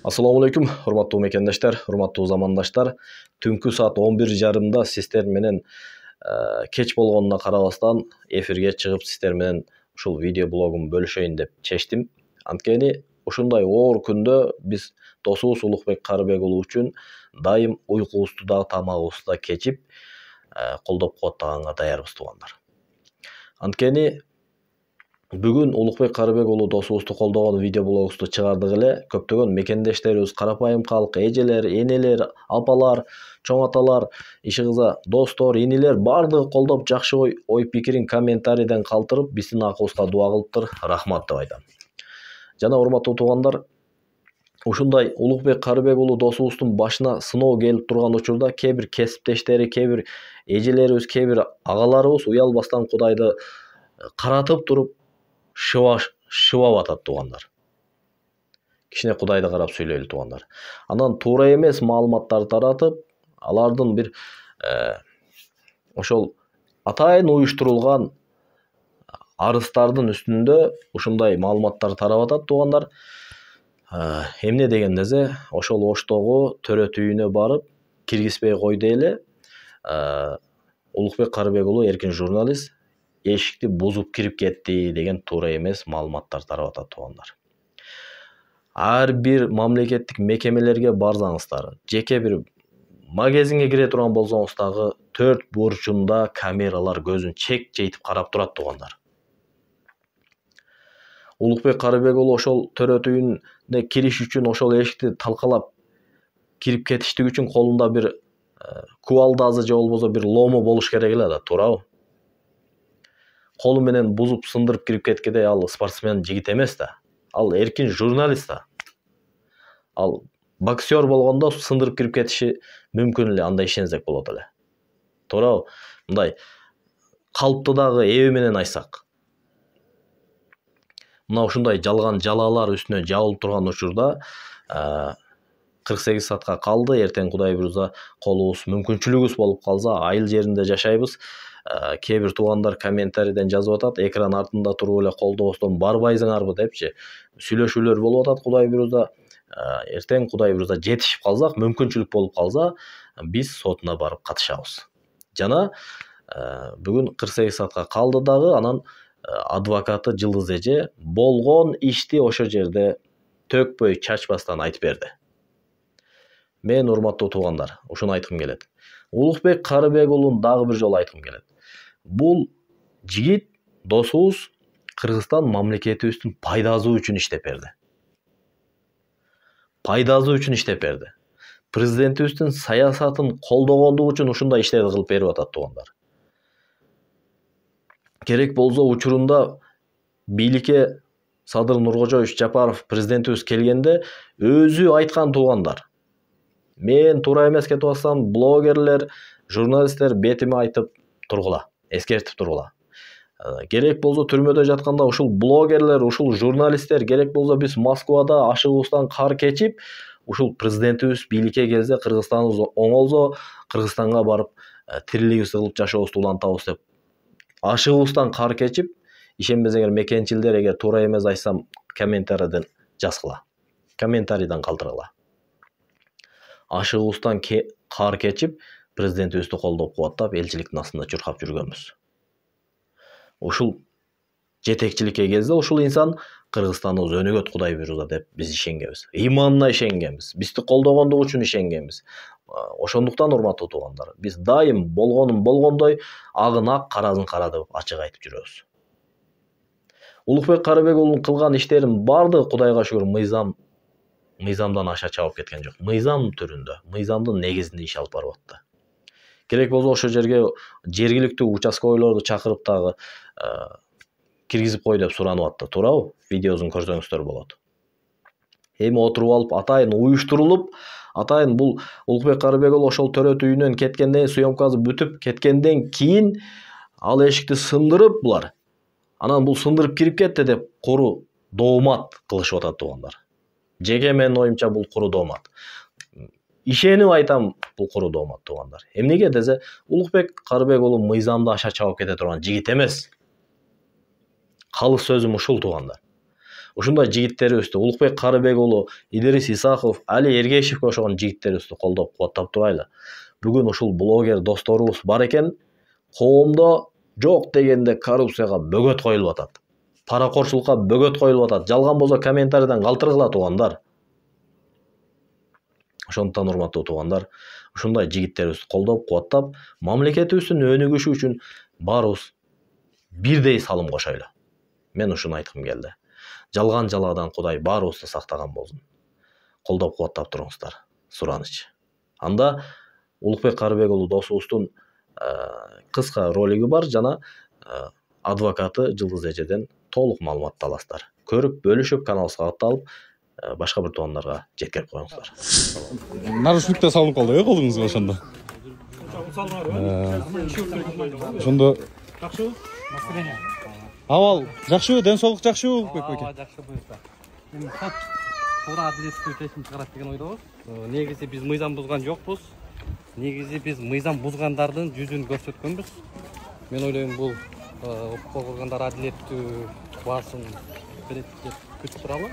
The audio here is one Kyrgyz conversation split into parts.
Assalamu alaikum, урматтуу мекендаштар, урматтуу замандаштар. Түнкү саат 11:30 сиздер менен кеч болгонуна карабастан эфирге чыгып сиздер менен ушул видео блогун бөлүшөйүн деп чечтим. Анткени ушундай оор күндө биз досубуз Улукбек Карыбек уулу үчүн дайым уйкубузду да тамагыбызды да кечип колдоп кубаттаганга даярбыз туугандар. Анткени бүгүн Улукбек Карыбек уулу досубузду колдогон видео блогубузду чыгардык эле көптөгөн мекендештерибиз, карапайым калк, эжелер, энелер, апалар, чоң аталар, иши кыза достор, инилер бардыгы колдоп жакшы ой пикирин комментарийден калтырып, биздин акыбызга дуа кылыптыр. Рахмат деп айтам. Жана урматтуу туугандар, ушундай Улукбек Карыбек уулу досубуздун башына сыноо келип турган учурда кээ бир кесиптештери, кээ бир эжелерибиз, кээ бир агаларыбыз уялбастан Кудайды каратып туруп шыбап атат туугандар. Кичине Кудайды карап сүйлөйлү туугандар. Анан туура эмес маалыматтар таратып, алардын бир ошол атайын уюштурулган арыздардын үстүндө ушундай маалыматтар тарап атат туугандар. Эмне деген эзе, ошол Оштогу төрөт үйүнө барып, киргизбей койду эле. Улукбек Карыбек уулу эркин журналист эшикти бузуп кирип кетти деген туура эмес маалыматтар тарап атат туугандар. Ар бир мамлекеттик мекемелерге барсаңыздар, жеке бир магазинге кире турган болсоңуз дагы төрт бурчунда камералар көзүн чек-чейтип карап турат туугандар. Улукбек Карыбек уулу ошол төрөт үйүнө кириш үчүн ошол эшикти талкалап кирип кетиштик үчүн колунда бир кубалдазы же болбосо бир лому болуш керек эле да, туурабы? Колу менен бузуп сындырып кирип кеткенде ал спортсмен жигит эмес да. Ал эркин журналист да. Ал боксер болгондо сындырып кирип кетиши мүмкүн эле, андай ишенсек болот эле. Туурабы? Мындай калпты дагы эби менен айтсак. Мына ушундай жалган жалаалар үстүнө жабылып турган учурда 48 саатка калды. Эртең Кудай буйрса колубуз, мүмкүнчүлүгүбүз болуп калса, айыл жеринде жашайбыз. Кээ бир туугандар комментарийден жазып атат, экран артында туруп эле колдобостон барбайсыңарбы депчи. Сүйлөшүүлөр болуп атат. Кудай буйрса, эртең Кудай буйрса жетишип калсак, мүмкүнчүлүк болуп калса, биз сотуна барып катышабыз. Жана бүгүн 48 саатка калды дагы, анан адвокаты Жылдыз эже болгон ишти ошо жерде төкпөй, чачпастан айтып берди. Мен урматтуу туугандар, ушуну айткым келет. Улукбек Карыбек уулун дагы бир жолу айткым келет. Бул жигит досубуз Кыргызстан мамлекетибиздин пайдасы үчүн иштеп берди. Пайдасы үчүн иштеп берди. Президентибиздин саясатын колдогондугу үчүн ушундай иштерди кылып берип атат туугандар. Керек болсо учурунда бийликке Садыр Нуркожоевич Жапаров президентибиз келгенде өзү айткан туугандар. Мен туура эмес кетип атсам, блогерлер, журналисттер бетиме айтып тургула, эскертип тургула. Керек болсо түрмөдө жатканда ушул блогерлер, ушул журналисттер, керек болсо биз Москвада ашыгыбыздан кар кечип, ушул президентибиз бийликке келсе, Кыргызстаныбыз оңолсо, Кыргызстанга барып тирилигибизди кылып жашообузду улантабыз деп ашыгыбыздан кар кечип, ишенбесеңер мекенчилдер, эгер туура эмес айтсам, комментарийден жазгыла. Комментарийден калтыргыла. Ашыгыбыздан кар кечип, президентибизди колдоп кубаттап, элчиликтин астында чуркап жүргөнбүз. Ушул жетекчиликке келсе, ушул инсан Кыргызстандыбыз өнөгөт Кудай буйрса деп биз ишенгенбиз. Иманына ишенгенбиз. Бизди колдогондугу үчүн ишенгенбиз. Ошондуктан урматтуу туугандар, биз дайым болгонун болгондой, агын ак, карасын кара деп ачык айтып жүрөбүз. Улукбек Карыбек уулунун кылган иштерин бардыгы Кудайга шүгүр мыйзамдан аша чабып кеткен жок. Мыйзам түрүндө, мыйзамдын негизинде иш алып барып атты. Керек болсо ошол жерге жергиликтүү участковойлорду чакырып дагы киргизип кой деп суранып атты, туурабы? Видеосун көрсөңүздөр болот. Эми отуруп алып, атайын уюштурулуп, атайын бул Улукбек Карыбек уулу ошол төрөт үйүнөн кеткенден, съемкасы бүтүп кеткенден кийин ал эшикти сындырып булар. Анан бул сындырып кирип кетти деп куру доомат кылышып атат туугандар. Жеке менин оюмча бул куру доомат. Ишенип айтам, бул куру доомат туугандар. Эмнеге десе, Улукбек Карыбек уулу мыйзамды аша чабып кете турган жигит эмес. Қалыс сөзім ушул туугандар. Ушундай жигиттерибизди Улукбек Карыбек уулу, Идрис Исаков, Али Эргешевке окшогон жигиттерибизди колдоп кубаттап турайлы. Бүгүн ушул блогер досторубуз бар экен, коомдо жок дегенде коррупцияга бөгөт коюлуп атат. Паракорчулукка бөгөт коюлуп атат. Жалган болсо комментарийден калтыргыла туугандар. Ошондуктан урматтуу туугандар, ушундай жигиттерибизди колдоп кубаттап, мамлекетибиздин өнүгүшү үчүн баарыбыз бирдей салым кошойлу. Мен ушуну айткым келди. Жалган жаладан Кудай баарыбызды сактаган болсун. Колдоп кубаттап туруңуздар. Сураныч. Анда Улукбек Карыбек уулу досубуздун кыска ролиги бар жана адвокаты Жылдыз Эжеден толук маалыматты аласыздар. Көрүп, бөлүшүп, каналыбызга катталып, башка бир туугандарга жеткирип коюңуздар. Нарушниктер салынып калды, колуңузга ошондо. Ошондо жакшыбы? Абал жакшыбы, ден соолук жакшыбы Улукбек эке? Жакшы буюрса. Эми сот туура адилеттүү чечим чыгарат деген ойдобуз. Негизи биз мыйзам бузган жокпуз. Негизи биз мыйзам бузгандардын жүзүн көрсөткөнбүз. Мен ойлойм бул укук органдар адилеттүү баасын берет деп күтүп туралы.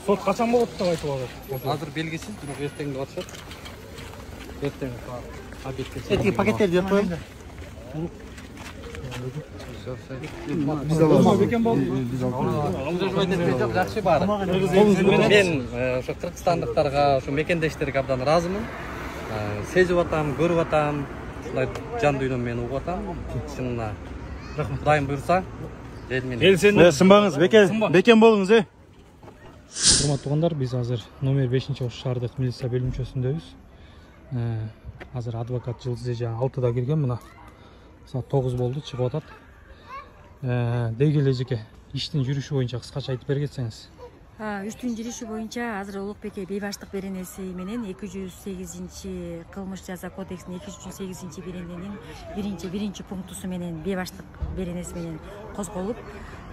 Сот качан болот деп айтып атат? Азыр белгисиз, бирок эртең деп атышат. Эртең обедке. Эти пакеттерди жеп коем. Жакшы бар. Мен ошо кыргызстандыктарга, ошо мекендештерге абдан ыраазымын. Сезип атам, көрүп атам, ушундай жан дүйнөм мен угуп атам. Чынына. Кудайым буйрса, эл менен. Сынбаңыз, бекен болуңуз, Урматтуу туугандар, биз азыр номер 5-Ош шаардык милиция бөлүмчөсүндөбүз. Азыр адвокат Жылдыз Эже 6-да кирген, мына саат 9 болду, чыгып атат. Деги эле эжеке, иштин жүрүшү боюнча кыскача айтып бергенсеңиз. Үстүн жүрүшү боюнча азыр Улукбекке бейбаштык беренеси менен 208 кылмыш жаза кодексинин 208 берененин биринчи пунктусу менен бейбаштык беренеси менен козголуп,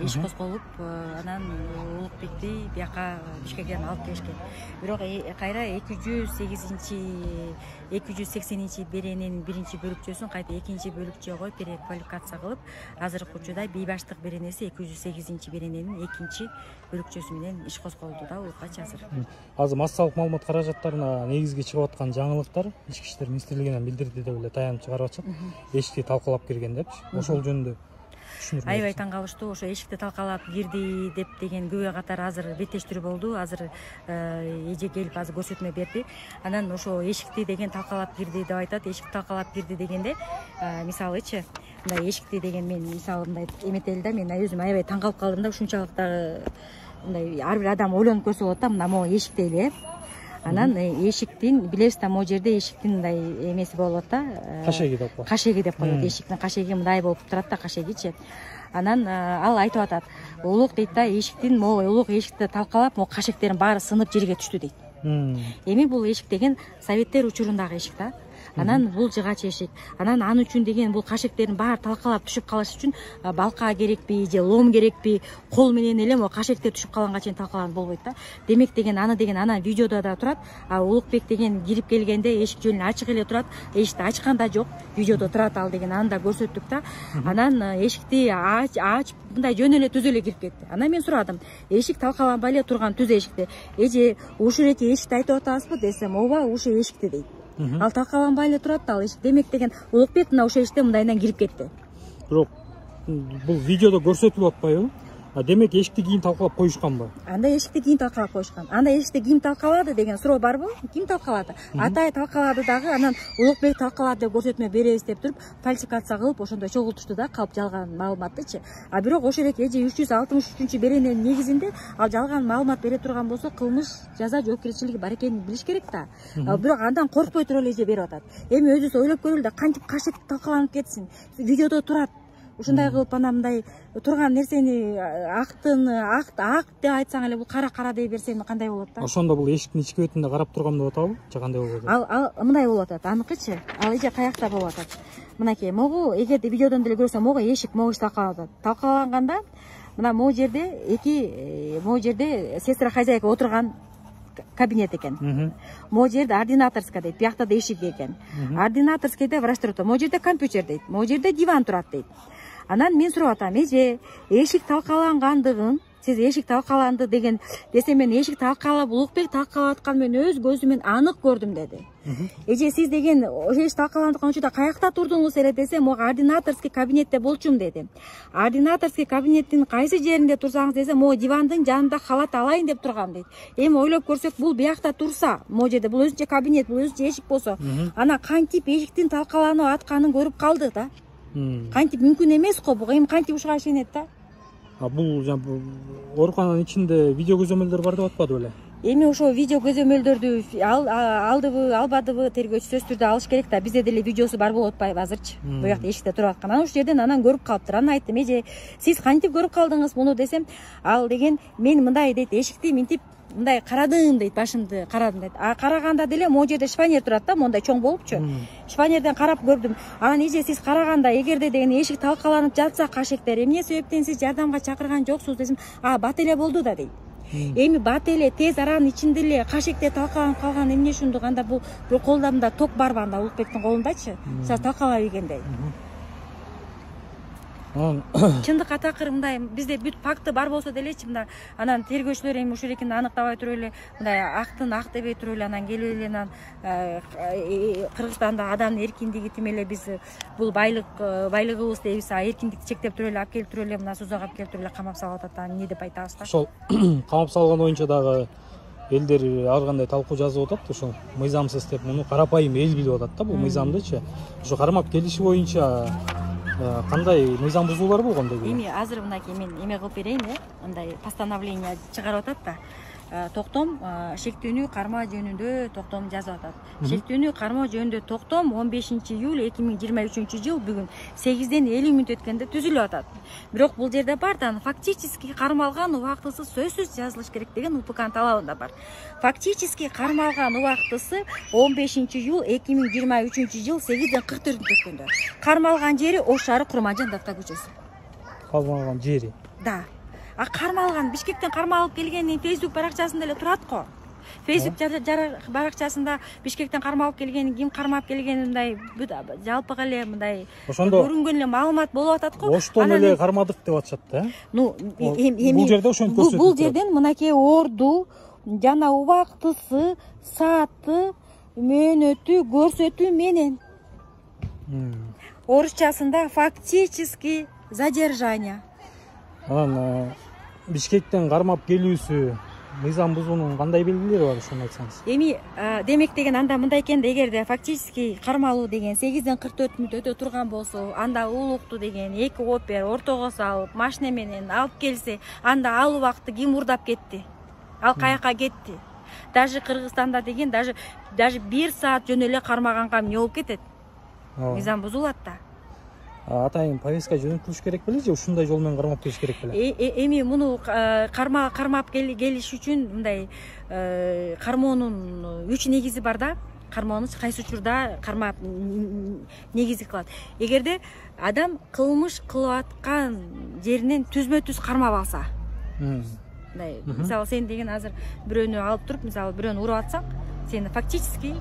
иш козголуп, анан Улукбекти бияка Бишкекке алып келишкен. Бирок кайра 280 берененин биринчи бөлүкчөсүн кайта экинчи бөлүкчөгө переквалификация кылып, азыркы учурда бейбаштык беренеси 208 берененин экинчи бөлүкчөсү менен иш козголду да улуккачы азыр. Азыр массалык маалымат каражаттарына негизги чыгып аткан жаңылыктар Ички иштер министрлигинен билдирди деп эле таянып чыгарып атышат. Эшикти талкалап кирген депчи. Ошол жөнүндө аябай таң калыштуу. Ошо эшикти талкалап кирди деп деген күбө катары азыр беттештирүү болду. Азыр эже келип азыр көрсөтмө берди. Анан ошо эшикти деген талкалап кирди деп айтат. Эшикти талкалап кирди дегенде мисалычы мындай эшикти деген мен мисалы мындай эметели да, мен өзүм аябай таң калып калдым да, ушунчалык да мындай ар бир адам ойлонуп көрсө болот да, мына могу эшик дейли. Анан эшиктин билебиз да, могу жерде эшиктин мындай эмеси болот да. Кашеги деп коет. Кашеги деп коет. Эшиктин кашеги мындай болуп турат да, кашегичи. Анан ал айтып атат. Улук дейт да, эшиктин могу улук эшикти талкалап, могу кашектердин баары сынып жерге түштү дейт. Эми бул эшик деген советтер учурундагы эшик да. Анан бул жыгач эшик. Анан аны үчүн деген бул кашектердин баары талкалап түшүп калыш үчүн балка керекпи же лом керекпи, кол менен эле могу кашектер түшүп калганга чейин талкаланып болбойт да. Демек деген аны деген анан видеодо да турат. Улукбек деген кирип келгенде эшик жөнү ачык эле турат. Эшикти ачкан да жок. Видеодо турат ал деген, аны да көрсөттүк да. Анан эшикти ачып мындай жөн эле түз эле кирип кетти. Анан мен сурадым, эшик талкаланбай эле турган түз эшикти. Эже, ушул эки эшикти айтып атасызбы десем, ооба, ушул эшикти дейт. Ал талкаланбай эле турат ал эшик. Демек деген Улукбек мына ошол эшикте мындайынан кирип кетти. Бирок бул видеодо көрсөтүлүп атпайбы? Демек эшикти кийин талкалап коюшканбы? Анда эшикти кийин талкалап коюшкан. Анда эшикти ким талкалады деген суроо барбы? Ким талкалады? Атай талкалады дагы, анан Улукбек талкалады деп көрсөтмө беребиз деп туруп, фальсификация кылып ошондой чогултушту да, калп жалган маалыматтычы. Бирок ошол эки эже 363 берененин негизинде ал жалган маалымат бере турган болсо, кылмыш жаза жоопкерчилиги бар экенин билиш керек да. Бирок андан коркпой туруп эле эже берип атат. Эми өзүбүз ойлоп көрөлү да, кантип кашек талкаланып кетсин? Видеодо турат. Ушундай кылып ана мындай турган нерсени ак деп айтсаң эле бул кара дей берсең кандай болот да? Ошондо бул эшиктин ички бетинде карап турган деп атабы? Же кандай болот? Ал мындай болуп атат. Аныкычы, ал эже каякта болуп атат. Мынакей, могу эгерде видеодон деле көрсөң, могу эшик могу талкаланып атат. Талкаланганда мына могу жерде сестра хозяйка отурган кабинет экен. Могу жерде ординаторская дейт, биякта да эшик экен. Ординаторскийде врач турат. Могу жерде компьютер дейт, могу жерде диван турат дейт. Анан мен сурап атам, эже, эшик талкалангандыгын, сиз эшик талкаланды деген десе, мен эшик талкалап, Улукбек талкалап аткан мен өз көзүмөн анык көрдүм деди. Эже, сиз деген эшик талкаландыган учурда каякта турдуңуз эле десе, мога ординаторский кабинетте болчумун деди. Ординаторский кабинеттин кайсы жеринде турсаңыз десе, могу дивандын жанында халат алайын деп тургам дейт. Эми ойлоп көрсөк, бул биякта турса, могу жерде бул өзүнчө кабинет, бул өзүнчө эшик болсо, ана кантип эшиктин талкаланып атканын көрүп калды да. Кантип мүмкүн эмес го, буга эми кантип ушуга ишенет да? Бул оорукананын ичинде видео көзөмөлдөр бар деп атпады беле? Эми ошо видео көзөмөлдөрдү алдыбы, албадыбы тергөөчү сөзсүз түрдө алыш керек да. Бизде деле видеосу бар болуп атпайбы азырчы? Бул жакта эшикте туруп аткан. Анан ушул жерден анан көрүп калыптыр. Анан айттым, эже, сиз кантип көрүп калдыңыз муну десем, ал деген мен мындай дейт, эшикти минтип мындай карадым дейт, башымды карадым дейт. Караганда деле могу жерде шпанер турат да, мондай чоң болупчу. Шпанерден карап көрдүм. Анан эже, сиз караганда эгерде деген эшик талкаланып жатса кашектер, эмне себептен сиз жардамга чакырган жоксуз десем, бат эле болду да дейт. Эми бат эле тез аранын ичинде эле кашекте талкаланып калган эмне ушундук, анда бул колдомдо ток барбы анда Улукбектин колундачы? Сейчас талкалап ийгендей. Чындыкка такыр мындай бизде бүт факты бар болсо делечи, мында анан тергөөчүлөр эми ушул экенин аныктабай туруп эле, мындай актын ак дебей туруп эле, анан келип эле анан Кыргызстанда адамдын эркиндиги тим эле биз бул байлыгыбыз дейбиз, эркиндикти чектеп туруп эле алып келип туруп эле мына СУЗага алып келип туруп эле камап салып атат. Эмне деп айтабыз да? Ошол камап салган боюнча дагы элдер ар кандай талкуу жазып атат, ошол мыйзамсыз деп. Муну карапайым эл билип атат да, бул мыйзамдычы. Ошо кармап келиши боюнча кандай мыйзам бузуулар болгон деп? Эми азыр мынакей мен эме кылып берейин, андай постановление чыгарып атат да. Токтом шектүүнү кармоо жөнүндө токтом жазып атат. Шектүүнү кармоо жөнүндө токтом 15 июль 2023 жыл бүгүн 8ден 50 мүнөт өткөндө түзүлүп атат. Бирок бул жерде бар да, фактически кармалган убактысы сөзсүз жазылыш керек деген УПКнын талабында бар. Фактически кармалган убактысы 15 июль 2023 жыл 8ден 44 мүнөт өткөндө. Кармалган жери Ош шаары Курманжан Давка көчөсү. Кармалган жери? Да. Кармалган Бишкектен кармалып келгенин Facebook баракчасында эле турат го. Facebook баракчасында Бишкектен кармалып келгенин, ким кармап келгенин мындай жалпыга эле мындай көрүнгөн эле маалымат болуп атат го. Оштон эле кармадык деп атышат да? Бул жерде ошентип көрсөтүлүп. Бул жерден мынакей орду жана убактысы, сааты, мөөнөтү көрсөтүү менен. Орусчасында фактически задержание. Анан Бишкектен кармап келүүсү мыйзам бузуунун кандай белгилери бар, ошону айтсаңыз? Эми демек деген анда мындай экен, эгерде фактически кармалуу деген 8ден 44 мүнөт өтө турган болсо, анда улукту деген 2 опер ортого салып, машина менен алып келсе, анда ал убакытты ким урдап кетти? Ал каяка кетти? Даже Кыргызстанда деген даже 1 саат жөн эле кармаганга эмне болуп кетет? Мыйзам бузулат да. Атайын повестка жөнөтүлүш керек беле же ушундай жол менен кармап келиш керек беле? Эми муну кармап келиш үчүн мындай кармоонун 3 негизи бар да. Кармоону кайсы учурда кармап негизи кылат. Эгерде адам кылмыш кылып аткан жеринен түзмө-түз кармап алса. Мындай, мисалы сен деген азыр бирөөнү алып туруп, мисалы бирөөнү уруп атсаң, сени фактически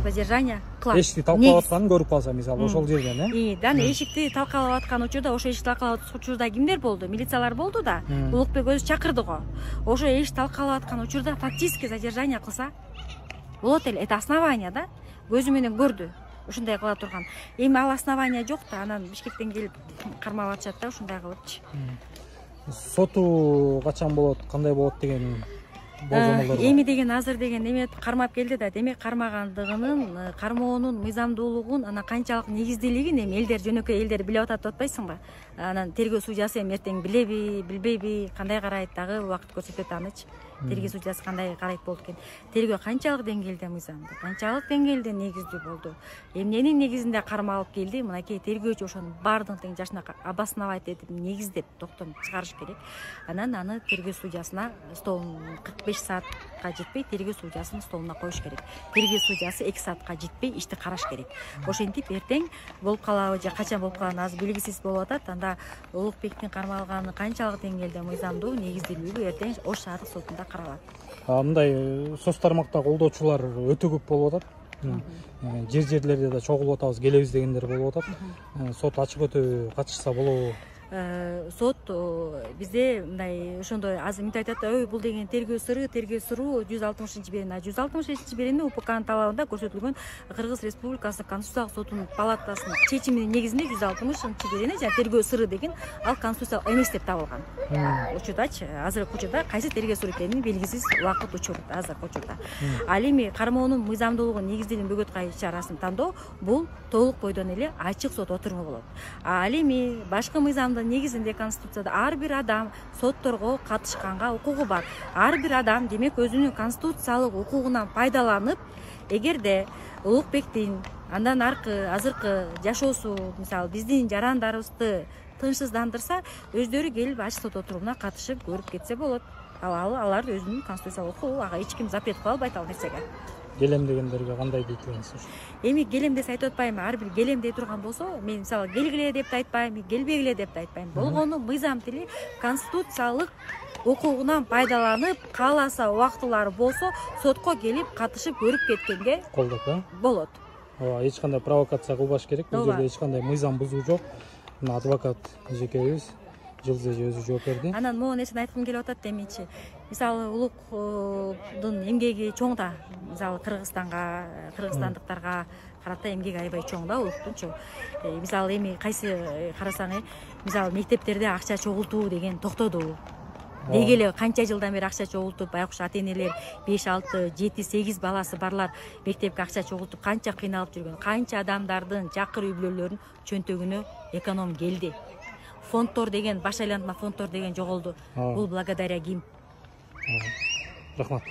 задержание кылат. Эшикти талкалап атканын көрүп калса, мисалы, ошол жерден, эшикти талкалап аткан учурда, ошо эшикти талкалап аткан учурда кимдер болду? Милициялар болду да. Улукбек өзү чакырды го. Ошо эшик талкалап аткан учурда фактически задержание кылса болот эле. Это основание да. Көзү менен көрдү. Ушундай кыла турган. Эми ал основание жок да, анан Бишкектен келип кармап атышат да, ушундай кылыпчы. Соту качан болот, кандай болот деген эми деген азыр деген эме кармап келди да, демек кармагандыгынын, кармоонун мыйзамдуулугун, анан канчалык негиздүүлүгүн эми элдер, жөнөкөй элдер билип атат деп атпайсыңбы? Анан тергөө судьясы эми эртең билеби, билбейби, кандай карайт дагы убакыт көрсөтөт анычы. Тергөө судьясы кандай карайт болду экен? Тергөө канчалык деңгээлде мыйзамдуу, канчалык деңгээлде негиздүү болду? Эмненин негизинде кармалып келди? Мынакей тергөөчү ошонун баардыгын тең жашына обосновать этип, негиздеп, токтом чыгарыш керек. Анан аны тергөө судьясына столун 45 саатка жетпей тергөө судьясынын столуна коюш керек. Тергөө судьясы 2 саатка жетпей ишти караш керек. Ошентип эртең болуп калабы же качан болуп калганы азыр белгисиз болуп атат. Анда Улукбектин кармалганы канчалык деңгээлде мыйзамдуу, негиздүүлүгү эртең Ош шаардык сотунда каралат. Мындай соц тармакта колдоочулар өтө көп болуп атат. Жерлерде да чогулуп атабыз, келебиз дегендер болуп атат. Сот ачык өтө катышса болобу? Сот бизде мындай ошондой азыр мынтип айтат, ой бул деген тергөө суруу 160-берени берени УПКнын талабында көрсөтүлгөн Кыргыз Республикасынын Конституциялык сотунун палатасынын чечиминин негизинде 160-берени жана тергөө сыры деген ал конституциялык эмес деп табылган. Учурдачы азыркы учурда кайсы тергөө суру экени белгисиз убакыт учурда азыркы учурда. Ал эми кармоонун мыйзамдуулугун негизделген бөгөт кайы чарасын тандоо бул толук бойдон эле ачык сот отуруму болот. Ал эми башкы мыйзамдын негизинде Конституцияда ар бир адам сотторго катышканга укугу бар. Ар бир адам демек өзүнүн конституциялык укугунан пайдаланып, эгерде Улукбектин андан азыркы жашоосу, мисалы биздин жарандарыбызды тынчсыздандырса, өздөрү келип ачык сот отурумуна катышып көрүп кетсе болот. Алар өзүнүн конституциялык укугу, ага эч ким запрет кыла албайт ал нерсеге. Келем дегендерге кандай дейт элеңиз? Эми келем десе айтып атпайм, ар бир келем дей турган болсо, мен мисалы келгиле деп да айтпайм, келбегиле деп да айтпайм. Болгону мыйзам тили конституциялык укугунан пайдаланып, кааласа убактылары болсо, сотко келип катышып көрүп кеткенге колдоп, болот. Ооба, эч кандай провокация кылбаш керек. Бул жерде эч кандай мыйзам бузуу жок. Мына адвокат эжекебиз Жылдыз эже өзү жооп берди. Анан могу нерсени айткым келип атат эмичи. Мисалы Улуктун эмгеги чоң да. Мисалы кыргызстандыктарга карата эмгеги аябай чоң да, Улуктун чоң. Мисалы эми кайсы карасаң, мисалы мектептерде акча чогултуу деген токтоду. Деги эле канча жылдан бери акча чогултуп, байкуш ата-энелер 5, 6, 7, 8 баласы барлар мектепке акча чогултуп канча кыйналып жүргөн, канча адамдардын жакыр үй бүлөлөрүнүн чөнтөгүнө эконом келди. Фондтор деген, баш айлантма фондтор деген жоголду. Бул благодаря ким? Рахмат.